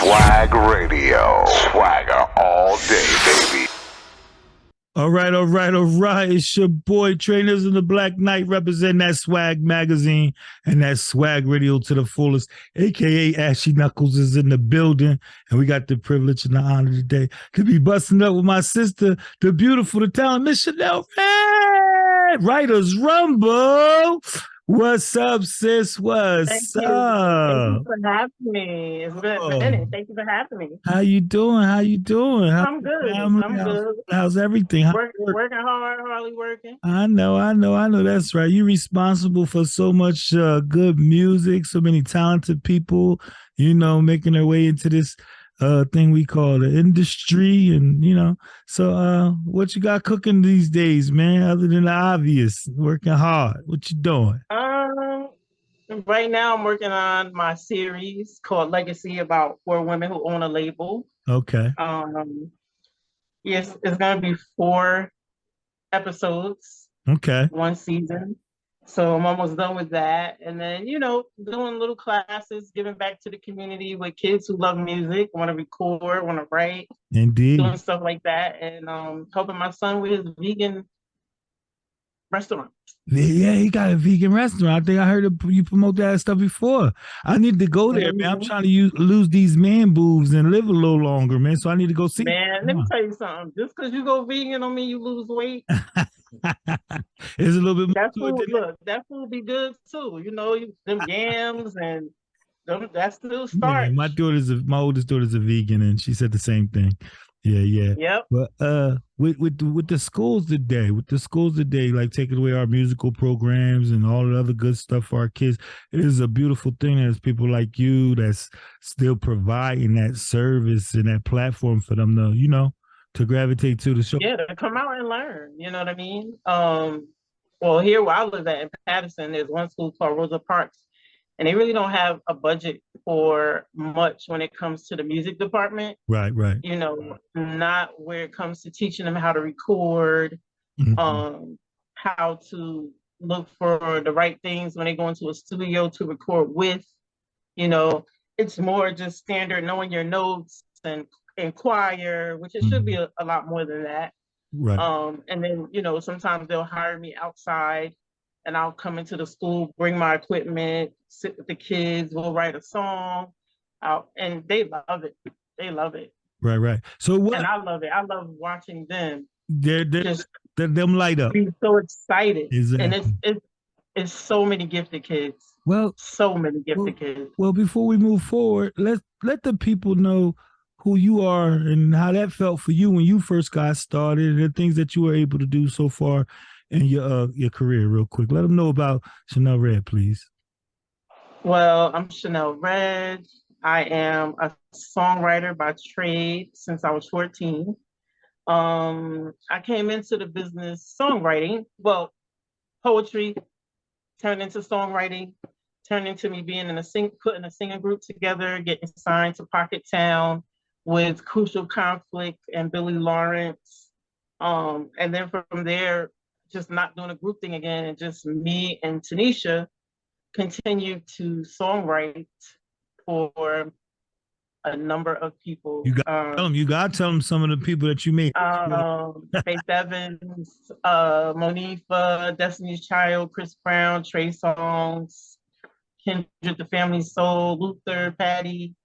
Swag Radio. Swagger all day, baby. All right. It's your boy Trainers in the Black Knight representing that Swag magazine and that Swag Radio to the fullest, aka Ashy Knuckles is in the building, and we got the privilege and the honor today to be busting up with my sister, the beautiful, the talented Miss Shanell Red, Writerz Rumble. What's up, sis? What's up? Thank you for having me. It's been a minute. Thank you for having me. How you doing? I'm good. I'm good. How's everything? Working hard, hardly working. I know. That's right. You're responsible for so much good music, so many talented people, making their way into this thing we call the industry. And, so what you got cooking these days, man, other than the obvious, working hard? What you doing? Right now I'm working on my series called Legacy about 4 women who own a label. Okay. Yes, it's going to be 4 episodes. Okay. 1 season. So I'm almost done with that. And then, doing little classes, giving back to the community with kids who love music, want to record, want to write. Indeed. Doing stuff like that. And helping my son with his vegan restaurant. Yeah, he got a vegan restaurant. I think I heard you promote that stuff before. I need to go there, man. I'm trying to lose these man boobs and live a little longer, man. So I need to go see. Man, let me tell you something. Just because you go vegan don't mean you lose weight. It's a little bit that food. Look, that food be good too. Them yams and that's still starch. Yeah, my oldest daughter's a vegan, and she said the same thing. Yeah. Yep. But with the schools today, like taking away our musical programs and all the other good stuff for our kids, it is a beautiful thing. There's people like you that's still providing that service and that platform for them to gravitate to the show. Yeah, to come out and learn. You know what I mean? Well, here where I live at in Patterson, there's one school called Rosa Parks, and they really don't have a budget for much when it comes to the music department. Right. Not where it comes to teaching them how to record, how to look for the right things when they go into a studio to record with. It's more just standard knowing your notes and choir, which it should be a lot more than that. Right. And then, sometimes they'll hire me outside and I'll come into the school, bring my equipment, sit with the kids, we'll write a song out, and they love it. They love it. Right. So what? And I love it. I love watching them. Them light up. Be so excited. Exactly. And it's so many gifted kids. Well, so many gifted kids. Well, before we move forward, let the people know who you are and how that felt for you when you first got started, and the things that you were able to do so far in your career, real quick. Let them know about Shanell Red, please. Well, I'm Shanell Red. I am a songwriter by trade since I was 14. I came into the business songwriting. Well, poetry turned into songwriting, turned into me being putting a singing group together, getting signed to Pocket Town with Crucial Conflict and Billy Lawrence. And then from there, just not doing a group thing again, and just me and Tanisha continued to songwrite for a number of people. You got to tell them some of the people that you made. Faith Evans, Monifah, Destiny's Child, Chris Brown, Trey Songz, Kendrick, The Family Soul, Luther, Patti.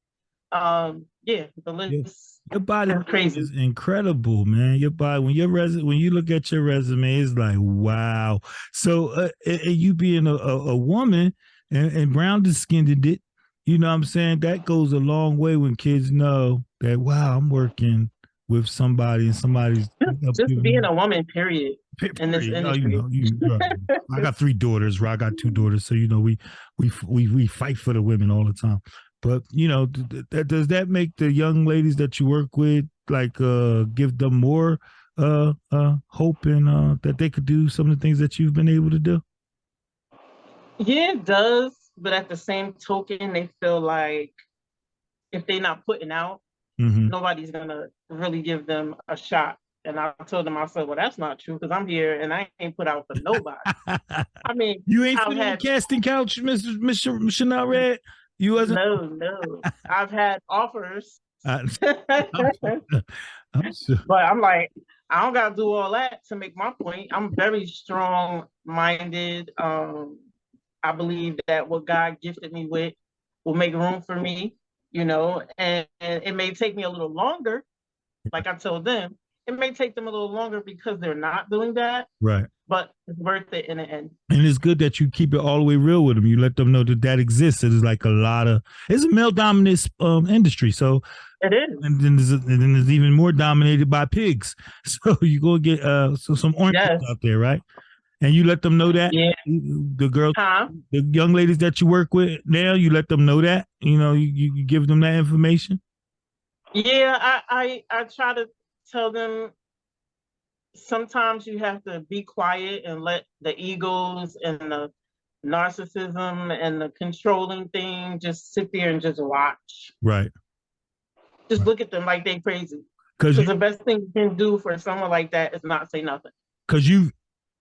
The list. Your body is incredible, man. Your body, when you look at your resume, it's like, wow. So you being a woman and brown skinned it, you know what I'm saying? That goes a long way when kids know that, wow, I'm working with somebody and somebody's just being a woman, period. In this industry. I got 3 daughters, right? I got 2 daughters, so we fight for the women all the time. But does that make the young ladies that you work with give them more hope and that they could do some of the things that you've been able to do? Yeah, it does. But at the same token, they feel like if they're not putting out, nobody's gonna really give them a shot. And I told them, I said, well, that's not true, because I'm here and I ain't put out for nobody. I mean, you ain't sitting on the casting couch, Miss Shanell Red. You wasn't. No. I've had offers. I, But I'm sure. I'm like, I don't gotta do all that to make my point. I'm very strong-minded. I believe that what God gifted me with will make room for me, and it may take me a little longer. Like I told them, it may take them a little longer because they're not doing that, Right. but it's worth it in the end. And it's good that you keep it all the way real with them. You let them know that exists. It is like it's a male dominant industry. So it is. And then there's even more dominated by pigs. So you go get some oranges out there, right? And you let them know that. Yeah. The girls, the young ladies that you work with now, you let them know that. You give them that information. Yeah, I try to tell them sometimes you have to be quiet and let the egos and the narcissism and the controlling thing just sit there and just watch. Right. Just look at them like they crazy. Because the best thing you can do for someone like that is not say nothing. Because you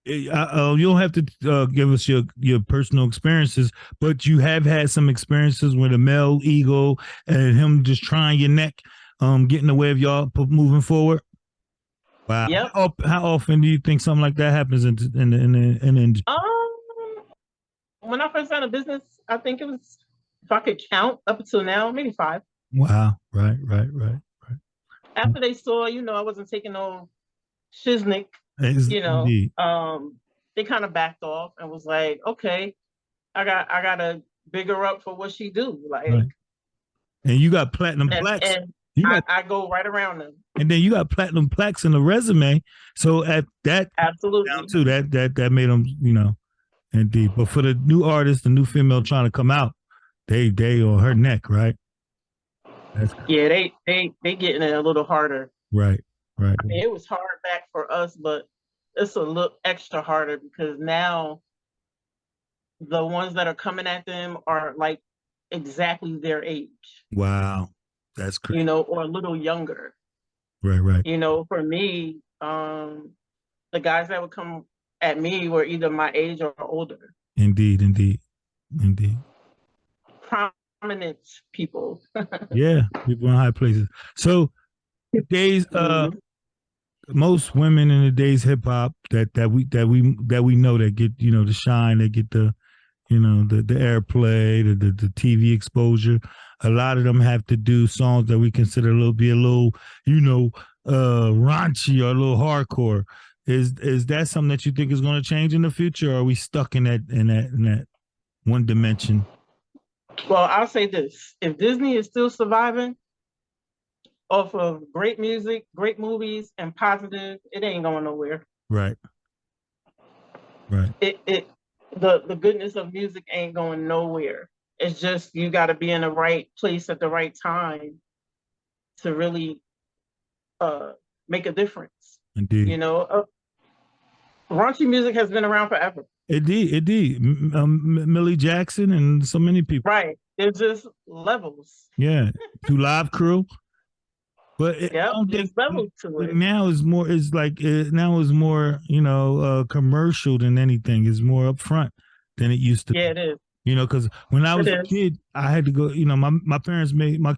don't have to give us your personal experiences, but you have had some experiences with a male ego and him just trying your neck, getting in the way of y'all moving forward. Wow. Yep. How often do you think something like that happens in the industry? When I first started business, I think it was, if I could count up until now, maybe 5. Wow. Right. After they saw, I wasn't taking no shiznick, Indeed. they kind of backed off and was like, okay, I gotta big her up for what she do. Like, right. And you got platinum plaques. And I go right around them. And then you got platinum plaques in the resume. So at that, absolutely, down too, that made them, indeed. But for the new artist, the new female trying to come out, they on her neck, right? Yeah, they getting it a little harder. Right. I mean, it was hard back for us, but it's a little extra harder because now the ones that are coming at them are like exactly their age. Wow. That's crazy. Or a little younger. Right. For me, the guys that would come at me were either my age or older. Indeed. Prominent people. Yeah, people in high places. So today's most women in today's hip hop that we know that get the shine, that get the the airplay, the TV exposure. A lot of them have to do songs that we consider a little raunchy or a little hardcore. Is that something that you think is going to change in the future, or are we stuck in that one dimension? Well, I'll say this: if Disney is still surviving off of great music, great movies, and positive, it ain't going nowhere. Right. The goodness of music ain't going nowhere. It's just you got to be in the right place at the right time to really make a difference. Indeed. Raunchy music has been around forever. Indeed. Millie Jackson and so many people. Right. It's just levels. Yeah. To Live Crew. But I don't think levels to it. Now is more commercial than anything. It's more upfront than it used to. Yeah, it is. Because when I was a kid, I had to go. My parents made my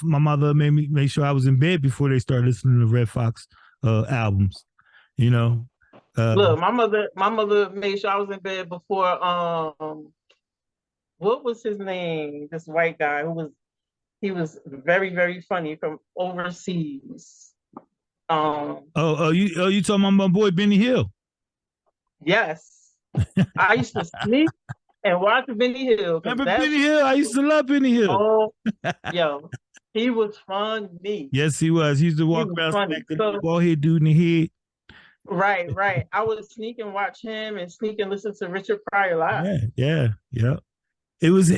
mother made sure I was in bed before they started listening to Red Fox albums. Look, my mother made sure I was in bed before. What was his name? This white guy he was very, very funny from overseas. You talking about my boy Benny Hill? Yes, I used to sneak and watch Benny Hill. Remember Benny Hill? I used to love Benny Hill. Oh, yo, he was funny. Yes, he was. He used to walk around smack the bald head dude in the head. Right. I would sneak and watch him and sneak and listen to Richard Pryor live. Yeah. It was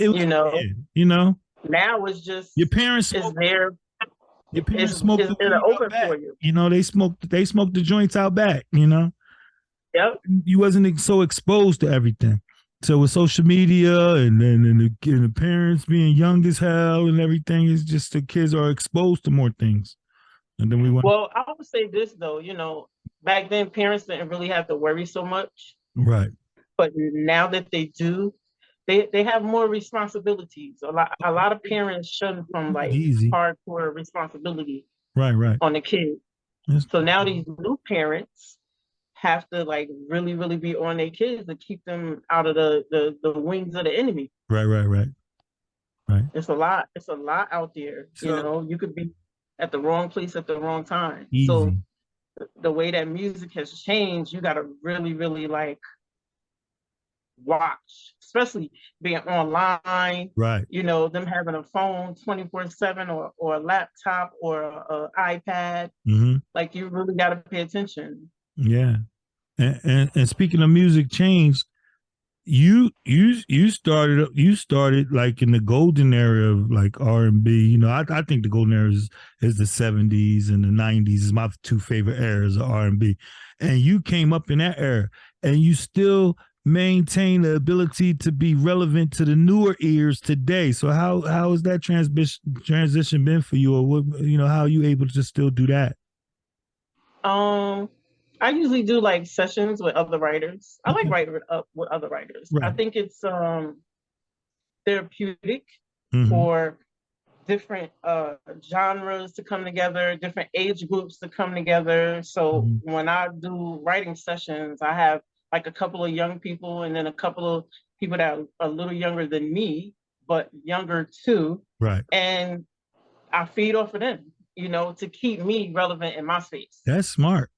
Now it's just your parents is there. Your parents smoked the weed open for you. They smoked the joints out back. Yep. You wasn't so exposed to everything. So with social media and the parents being young as hell and everything, it's just the kids are exposed to more things. And then Well, I would say this though, back then parents didn't really have to worry so much. Right. But now that they do, they have more responsibilities. A lot of parents shun from like Easy. hardcore responsibility Right. on the kid. Yes. So now these new parents have to like really, really be on their kids to keep them out of the wings of the enemy. Right. It's a lot. It's a lot out there. You So know, you could be at the wrong place at the wrong time. So easy. the way that music has changed, you got to really, really like watch, especially being online. Right. You know, them having a phone 24/7 or a laptop or a iPad. Mm-hmm. Like you really got to pay attention. Yeah. And speaking of music change, you started like in the golden era of like R&B. You know, I think the golden era is the 70s and the 90s is my two favorite eras of R&B. And you came up in that era and you still maintain the ability to be relevant to the newer ears today. So how has that transition been for you, or what, you know, how are you able to still do that? I usually do like sessions with other writers. I like Okay. writing with other writers. I Right. think it's therapeutic Mm-hmm. for different genres to come together, different age groups to come together. So Mm-hmm. when I do writing sessions, I have like a couple of young people and then a couple of people that are a little younger than me, but younger too. Right. And I feed off of them, you know, to keep me relevant in my space. That's smart.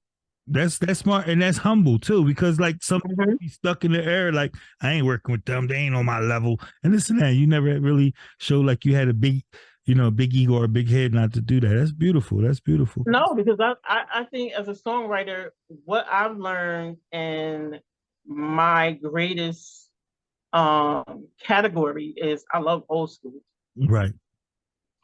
That's smart, and that's humble too, because like some people be stuck in the air, like I ain't working with them, they ain't on my level, and this and that. You never really show like you had a big, you know, a big ego or a big head not to do that. That's beautiful. That's beautiful. No, because I think as a songwriter, what I've learned and my greatest category is I love old school. Right.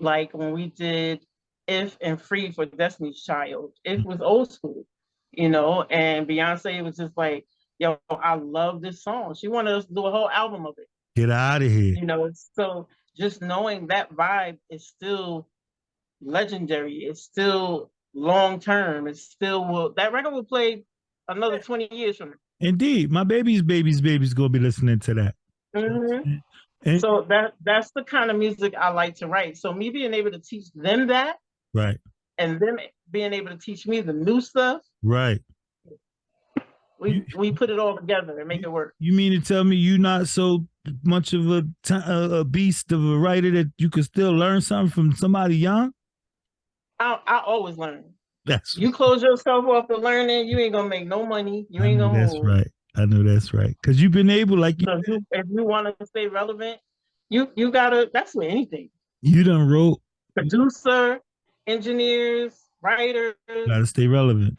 Like when we did If and Free for Destiny's Child, it was old school, you know, and Beyonce was just like, yo, I love this song. She wanted us to do a whole album of it, Get out of here. you know. So just knowing that vibe is still legendary. It's still long term. It still will, that record will play another 20 years from now. Indeed, my baby's gonna be listening to that. Mm-hmm. And, So that's the kind of music I like to write. So me being able to teach them that, right. and them being able to teach me the new stuff, Right. we put it all together and make it work. You mean to tell me you not so much of a beast of a writer that you could still learn something from somebody young? I always learn. That's You close yourself off to learning, you ain't gonna make no money. You ain't gonna that's move. right. I know that's right. Because you've been able, like So if you want to stay relevant, you gotta. That's with anything. you done wrote. Producer, engineers, writers, Gotta stay relevant.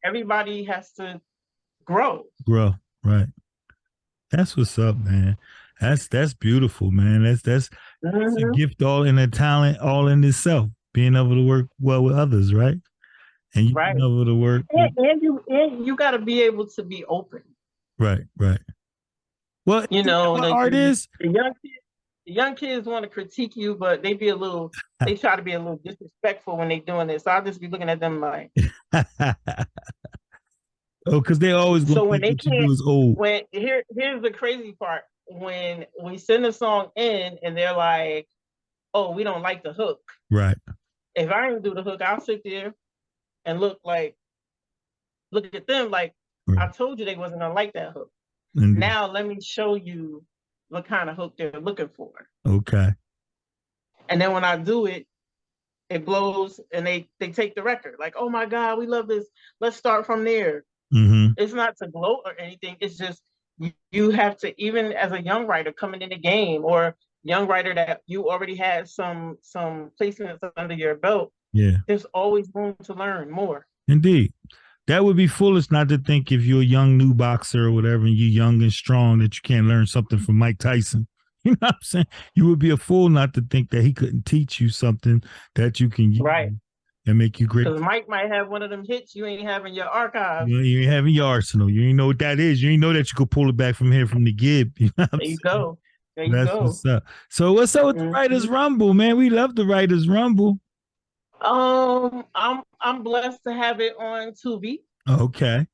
everybody has to grow. Grow. Right. That's what's up, man. That's beautiful, man. That's a gift all in a talent all in itself. Being able to work well with others, right? And you being able to work and you got to be able to be open. Right. Well, you know, artists, the young kids want to critique you, but they try to be a little disrespectful when they doing this. So I'll just be looking at them like, oh, because they always so gonna when think they what you do is old. Here's the crazy part: when we send a song in and they're like, "Oh, we don't like the hook." Right. If I didn't do the hook, I'll sit there and look at them like, I told you they wasn't gonna like that hook. Indeed. Now let me show you what kind of hook they're looking for. Okay. And then when I do it, it blows and they take the record. Like, oh my God, we love this. Let's start from there. Mm-hmm. It's not to gloat or anything. It's just you have to, even as a young writer coming in the game or young writer that you already had some placements under your belt. Yeah. There's always room to learn more. Indeed. That would be foolish not to think if you're a young new boxer or whatever, and you're young and strong, that you can't learn something from Mike Tyson. You know what I'm saying? You would be a fool not to think that he couldn't teach you something that you can use and make you great. Because Mike might have one of them hits you ain't have in your archive. You ain't having your arsenal. You ain't know what that is. You ain't know that you could pull it back from here from the Gib. You know there you go. There you That's go. What's up. So what's up with the Writerz Rumble, man? We love the Writerz Rumble. I'm blessed to have it on TUBI. Okay.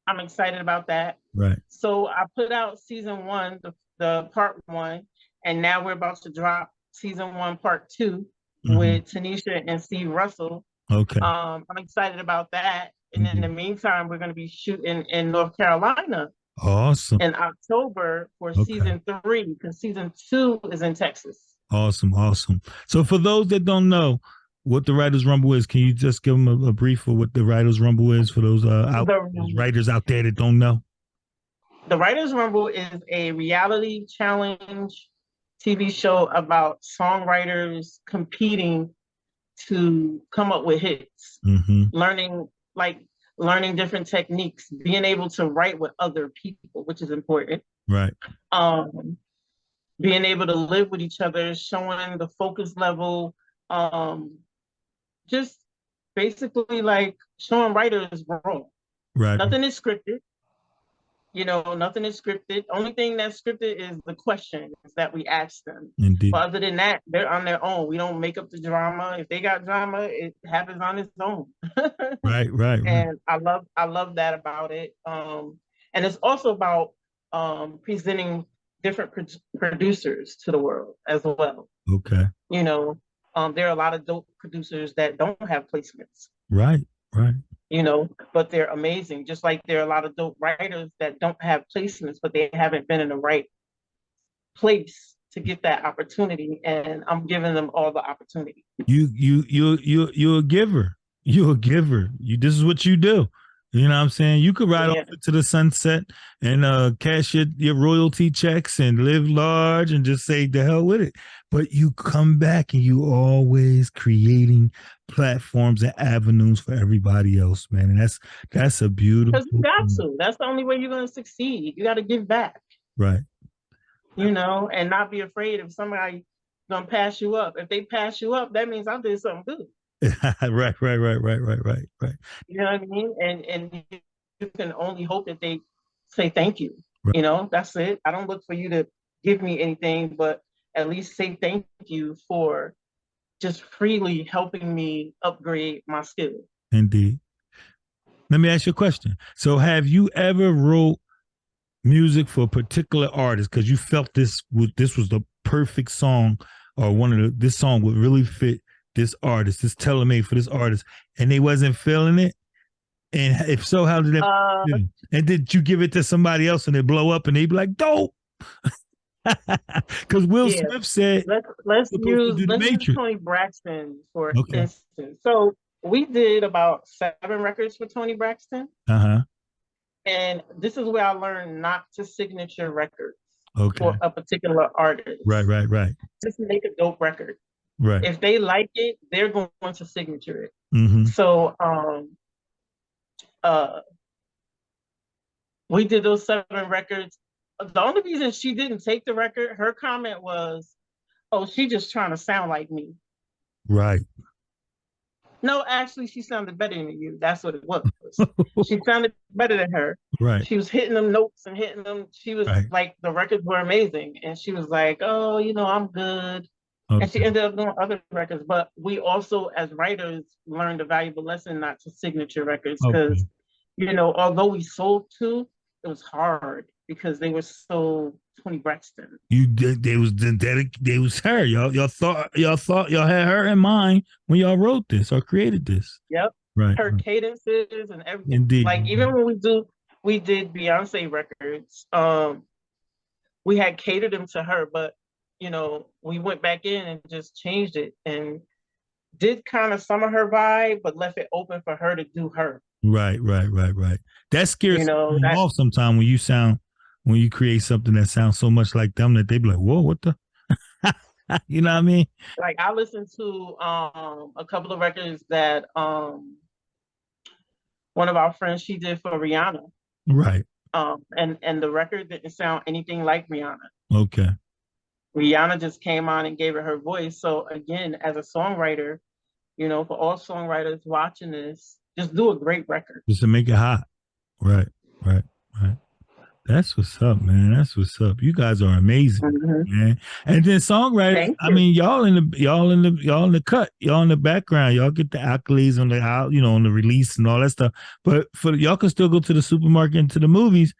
I'm excited about that. Right. So I put out season 1, the part 1, and now we're about to drop season 1, part 2 Mm-hmm. with Tanisha and Steve Russell. Okay. I'm excited about that. And in the meantime, we're going to be shooting in North Carolina Awesome. in October for season 3, because season 2 is in Texas. Awesome. Awesome. So for those that don't know what the Writerz Rumble is, can you just give them a brief of what the Writerz Rumble is for those writers out there that don't know? The Writerz Rumble is a reality challenge TV show about songwriters competing to come up with hits, learning different techniques, being able to write with other people, which is important. Right. Being able to live with each other, showing the focus level, just basically like showing writers raw. Right. Nothing is scripted. Nothing is scripted. Only thing that's scripted is the questions that we ask them. Indeed. But other than that, they're on their own. We don't make up the drama. If they got drama, it happens on its own. Right. And I love that about it. And it's also about presenting different producers to the world as well. Okay. There are a lot of dope producers that don't have placements. Right. But they're amazing. Just like there are a lot of dope writers that don't have placements, but they haven't been in the right place to get that opportunity. And I'm giving them all the opportunity. You're a giver. You're a giver. This is what you do. You know what I'm saying? You could ride off to the sunset and cash your royalty checks and live large and just say the hell with it. But you come back and you always creating platforms and avenues for everybody else, man. And that's a beautiful. Because you got to. That's the only way you're going to succeed. You got to give back. Right. And not be afraid if somebody going to pass you up. If they pass you up, that means I did something good. Right. You know what I mean? And you can only hope that they say thank you. Right. That's it. I don't look for you to give me anything, but at least say thank you for just freely helping me upgrade my skill. Indeed. Let me ask you a question. So have you ever wrote music for a particular artist because you felt this was the perfect song, or this song would really fit this artist, this tailor-made for this artist, and they wasn't feeling it? And if so, how did that and did you give it to somebody else and it blow up and they'd be like, dope? Because Will Smith said, let's use Tony Braxton for instance. So we did about 7 records for Tony Braxton. And this is where I learned not to signature records for a particular artist. Right. Just make a dope record. Right. If they like it, they're going to signature it. So we did those 7 records. The only reason she didn't take the record, her comment was, "Oh, she just trying to sound like me." Right. No, actually, she sounded better than you. That's what it was. She sounded better than her. Right. She was hitting them notes and hitting them. She was like, the records were amazing. And she was like, "Oh, I'm good." And she ended up doing other records. But we also, as writers, learned a valuable lesson not to signature records because, although we sold 2, it was hard because they were so Tony Braxton. They was her. Y'all thought y'all had her in mind when y'all wrote this or created this. Yep. Right. Her cadences and everything. Indeed. Like even when we did Beyonce records, we had catered them to her, but we went back in and just changed it and did kind of some of her vibe, but left it open for her to do her. Right. That scares me off sometimes when you create something that sounds so much like them that they be like, "Whoa, what the?" You know what I mean? Like I listened to a couple of records that one of our friends, she did for Rihanna. Right. And the record didn't sound anything like Rihanna. Okay. Rihanna just came on and gave her voice. So again, as a songwriter, for all songwriters watching this, just do a great record. Just to make it hot. Right. That's what's up, man. That's what's up. You guys are amazing, man. And then songwriters, I mean, y'all in the cut, y'all in the background, y'all get the accolades on on the release and all that stuff. But y'all can still go to the supermarket and to the movies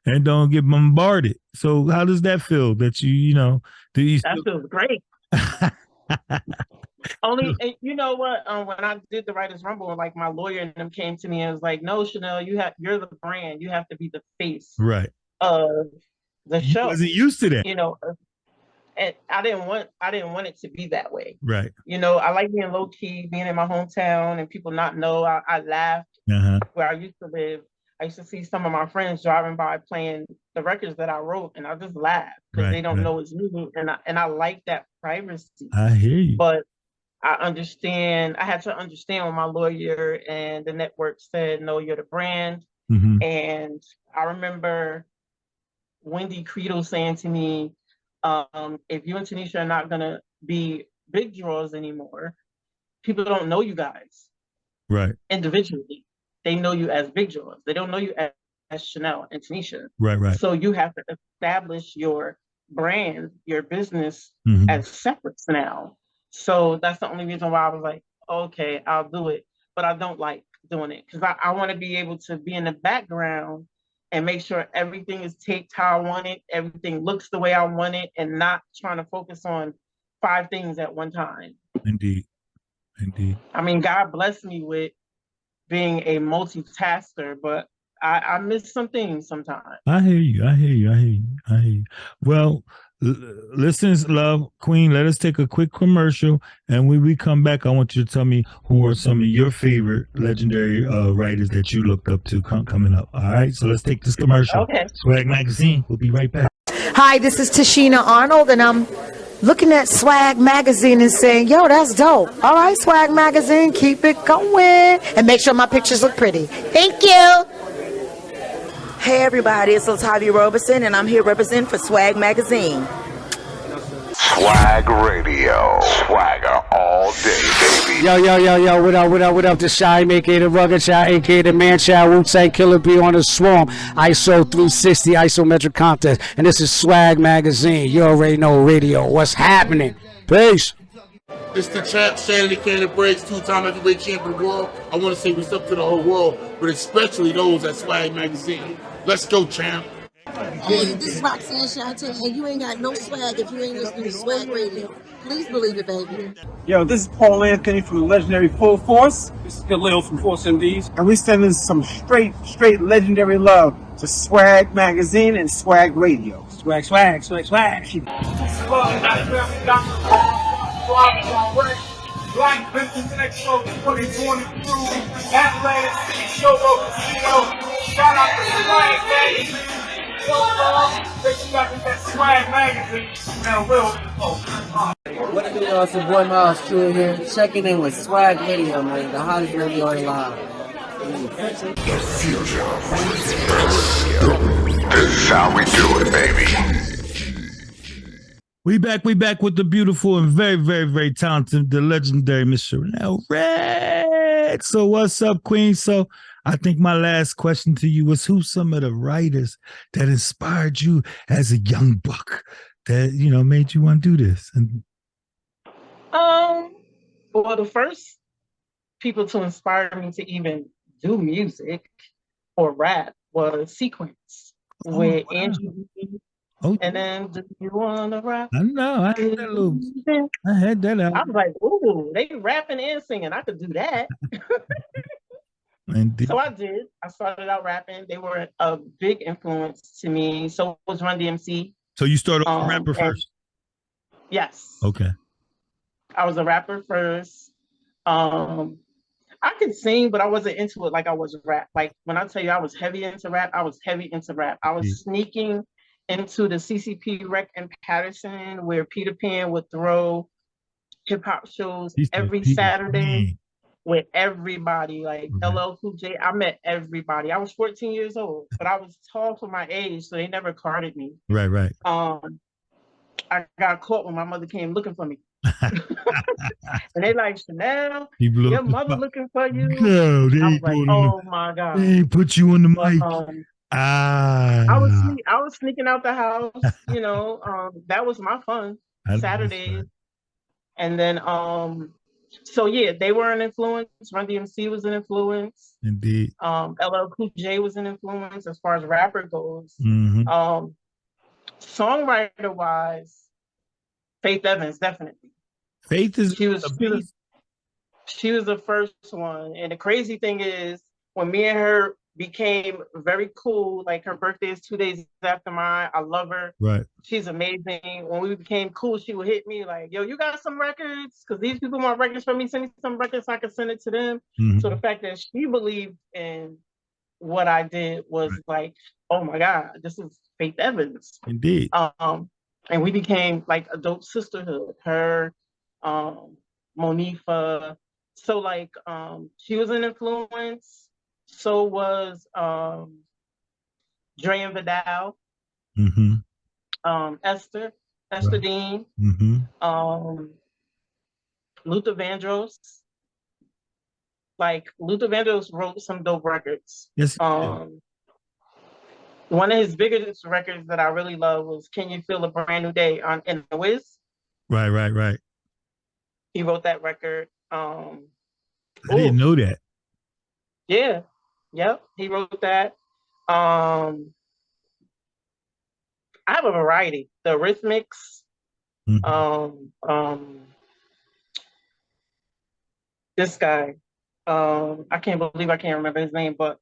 and don't get bombarded. So how does that feel that you know, do you That still feels great. Only, you know what? When I did the Writerz Rumble, like my lawyer and them came to me and was like, "No, Shanell, you're the brand. You have to be the face right? of the You show." wasn't used to that. You know, and I didn't want it to be that way. Right. You know, I like being low key, being in my hometown, and people not know. I laughed where I used to live. I used to see some of my friends driving by playing the records that I wrote, and I just laugh because they don't know it's me, and I like that privacy. I hear you. But I understand. I had to understand when my lawyer and the network said, "No, you're the brand." And I remember Wendy Credo saying to me, "If you and Tanisha are not gonna be big draws anymore, people don't know you guys individually. They know you as big draws. They don't know you as Shanell and Tanisha. Right. So you have to establish your brand, your business as separates now." So that's the only reason why I was like, okay, I'll do it. But I don't like doing it because I want to be able to be in the background and make sure everything is taped how I want it, everything looks the way I want it, and not trying to focus on 5 things at one time. Indeed. I mean, God blessed me with being a multitasker, but I miss some things sometimes. I hear you. Well, listeners, love, Queen, let us take a quick commercial. And when we come back, I want you to tell me who are some of your favorite legendary writers that you looked up to coming up. All right, so let's take this commercial. Okay. Swag Magazine. We'll be right back. Hi, this is Tashina Arnold, and I'm looking at Swag Magazine and saying, yo, that's dope. All right, Swag Magazine, keep it going. And make sure my pictures look pretty. Thank you. Hey everybody, it's Latavia Robertson, and I'm here representing for Swag Magazine. Swag Radio. Swagger all day, baby. Yo, what up, this Jaheim, aka the Rugged Child, aka the Man Child, Wu-Tang Killer B on the Swarm, ISO 360, isometric contest, and this is Swag Magazine. You already know radio. What's happening? Peace. It's the champ, Shanell Red Breaks, 2-time heavyweight champion of the world. I want to say what's up to the whole world, but especially those at Swag Magazine. Let's go, champ. Hey, this is Roxanne Shantae, and you ain't got no swag if you ain't listening to Swag Radio. Please believe it, baby. Yo, this is Paul Anthony from the legendary Full Force. This is Khalil from Force MDs. And we sending some straight legendary love to Swag Magazine and Swag Radio. Swag. Black Business Expo 2022, Atlantic City Showroom Casino. Shout out to Swag Magazine. Swag Magazine. And What it do, y'all? It's your boy Miles True here, checking in with Swag Radio, man, the hottest radio in live. The future. This is how we do it, baby. We back with the beautiful and very talented, the legendary Miss Shanell Red. So what's up, Queen? So I think my last question to you was, who's some of the writers that inspired you as a young buck that, you know, made you want to do this? And well, the first people to inspire me to even do music or rap was Sequence with Andrew. Oh, and then, do you want to rap? I know. I had that little. I had that out. I was like, ooh, they rapping and singing. I could do that. So I did. I started out rapping. They were a big influence to me. So was Run DMC. So you started off a rapper first? Yes. Okay. I was a rapper first. I could sing, but I wasn't into it like I was rap. Like when I tell you I was heavy into rap, I was heavy into rap. I was sneaking into the CCP Rec in Patterson, where Peter Pan would throw hip hop shows every Saturday with everybody, like LL Cool J. I met everybody. I was 14 years old, but I was tall for my age, so they never carded me. Right. I got caught when my mother came looking for me. And they like, Shanell, your mother looking for you. No, they I was ain't like, oh my God. They ain't put you on the mic. I was sneaking out the house, you know. That was my fun Saturdays. And then So yeah, they were an influence. Run DMC was an influence. Indeed. LL Cool J was an influence as far as rapper goes. Mm-hmm. Songwriter wise, Faith Evans definitely. Faith is she was the first one, and the crazy thing is when me and her became very cool. Like her birthday is 2 days after mine. I love her. Right. She's amazing. When we became cool, she would hit me like, "Yo, you got some records? Because these people want records from me. Send me some records so I can send it to them." Mm-hmm. So the fact that she believed in what I did was like, oh my God, this is Faith Evans. Indeed. And we became like a dope sisterhood. Her, Monifah. So like, she was an influence. So was Dre and Vidal. Mm-hmm. Esther Dean. Mm-hmm. Luther Vandross. Like Luther Vandross wrote some dope records. Yes. One of his biggest records that I really love was "Can You Feel a Brand New Day" in the Wiz. Right. He wrote that record. I didn't know that. Yeah. Yep. He wrote that. I have a variety. The Rhythmics. Mm-hmm. This guy. I can't believe I can't remember his name, but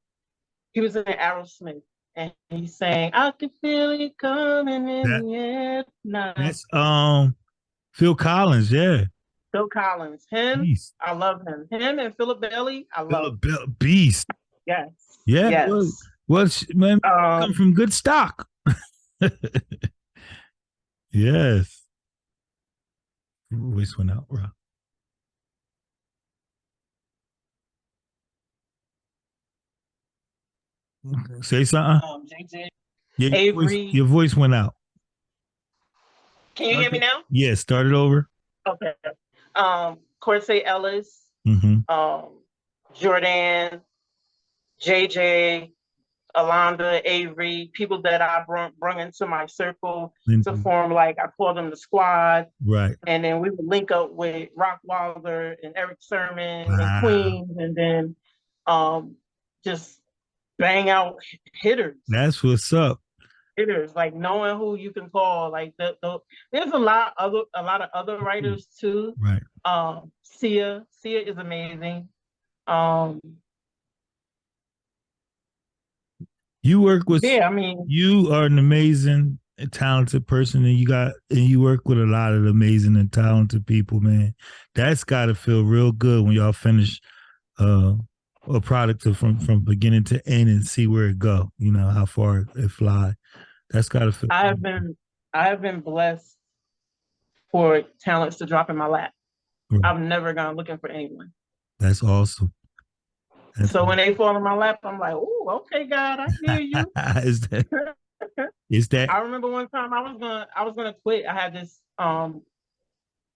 he was in Aerosmith and he sang, "I can feel it coming in the air tonight." That's Phil Collins, yeah. Phil Collins. Him, Beast. I love him. Him and Philip Bailey, I love. Beast. Yes. Yeah. Yes. Well, man, come from good stock. Yes. Voice went out, bro. Say something. JJ. Yeah, Avery. Your voice went out. Can you hear me now? Yeah, start it over. Okay. Corsae Ellis. Mm-hmm. Jordan. JJ. Alonda, Avery, people that I brought into my circle to form, like, I call them the squad. Right. And then we would link up with Rock Wilder and Eric Sermon and Queens, and then just bang out hitters. That's what's up. Hitters, like knowing who you can call. Like there's a lot of other writers too. Right. Sia is amazing. You work with, you are an amazing and talented person, and you work with a lot of amazing and talented people, man. That's got to feel real good when y'all finish a product from beginning to end and see where it go. You know how far it fly. That's got to feel. I have been blessed for talents to drop in my lap. Right. I've never gone looking for anyone. That's awesome. So when they fall in my lap, I'm like, "Oh, okay, God, I hear you." Is that? I remember one time I was gonna quit. I had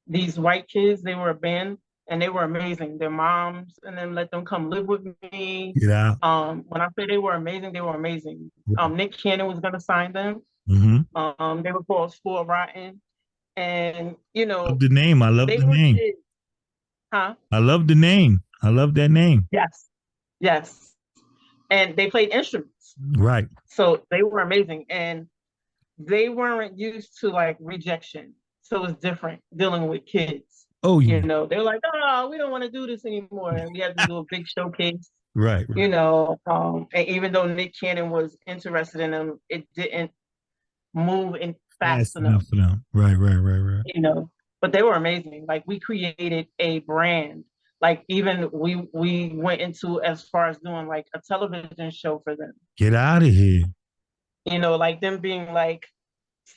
these white kids. They were a band and they were amazing. Their moms and then let them come live with me. Yeah. When I say they were amazing, they were amazing. Nick Cannon was gonna sign them. Mm-hmm. They were called Spoiled Rotten, and I love the name. I love the name. Kids. Huh? I love the name. I love that name. Yes. And they played instruments. Right. So they were amazing. And they weren't used to like rejection. So it's different dealing with kids. Oh, yeah. You know, they're like, "Oh, we don't want to do this anymore." And we had to do a big showcase. Right. You know, and even though Nick Cannon was interested in them, it didn't move fast enough for them. Right. You know, but they were amazing. Like we created a brand. Like even we went into as far as doing like a television show for them. Get out of here. You know, like them being like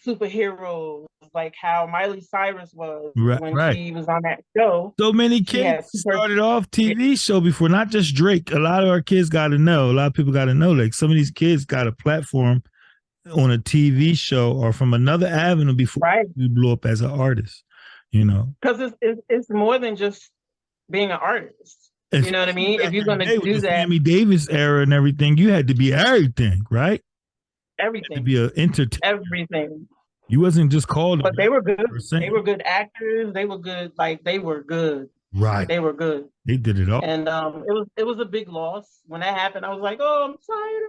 superheroes, like how Miley Cyrus was when she was on that show. So many kids started off TV show before, not just Drake. A lot of our kids got to know. A lot of people got to know. Like some of these kids got a platform on a TV show or from another avenue before you blew up as an artist. You know, because it's more than just being an artist. You know what I mean? If you're going to do that. Sammy Davis era and everything, you had to be everything, right? Everything. To be an entertainer. Everything. You wasn't just called. But they were good. They were good actors. They were good. Like, they were good. Right. They were good. They did it all. And it was a big loss. When that happened, I was like, oh, I'm tired.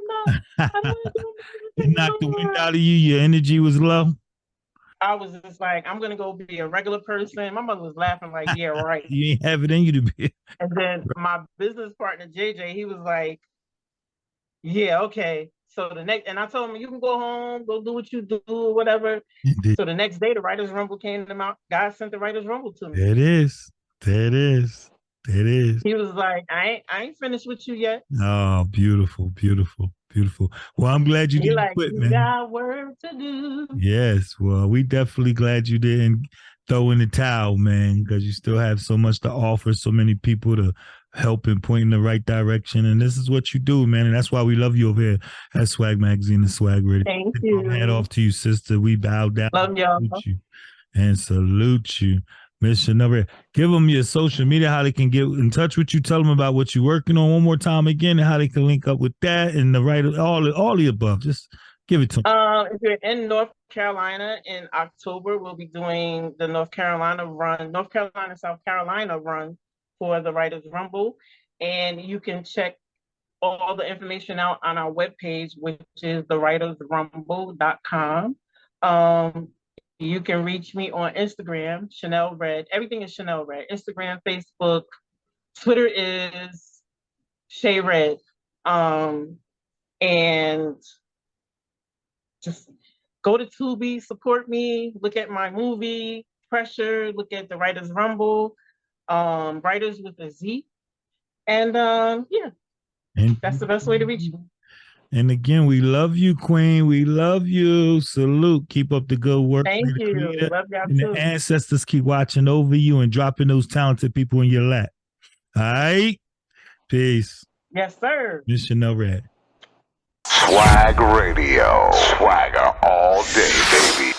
I don't want to do It knocked the wind out of you. Your energy was low. I was just like, I'm gonna go be a regular person. My mother was laughing like, yeah, right. You ain't have it in you to be. And then my business partner, JJ, he was like, yeah, okay. So the next, and I told him, you can go home, go do what you do, whatever. So the next day, the Writerz Rumble came to out. God sent the Writerz Rumble to me. There it is. There it is. There it is. He was like, I ain't finished with you yet. Oh, beautiful, beautiful, beautiful. Well, I'm glad you didn't quit, man. Got work to do. Yes, well, we definitely glad you didn't throw in the towel, man, because you still have so much to offer, so many people to help and point in the right direction. And this is what you do, man. And that's why we love you over here at Swag Magazine and Swag Radio. Thank you. Head off to you, sister. We bow down. Love y'all. And salute you. Miss Shanell Red. Give them your social media, how they can get in touch with you. Tell them about what you're working on one more time again and how they can link up with that and the writer, all the above. Just give it to them. If you're in North Carolina in October, we'll be doing the North Carolina, South Carolina run for the Writerz Rumble. And you can check all the information out on our webpage, which is thewritersrumble.com. You can reach me on Instagram, Shanell Red. Everything is Shanell Red. Instagram, Facebook, Twitter is Shay Red. And just go to Tubi, support me, look at my movie, Pressure, look at the Writerz Rumble, Writers with a Z. And yeah, that's the best way to reach me. And again, we love you, Queen. We love you. Salute. Keep up the good work. Thank you. Love y'all and too. the ancestors keep watching over you and dropping those talented people in your lap. All right? Peace. Yes, sir. Miss Shanell Red. Swag Radio. Swagger all day, baby.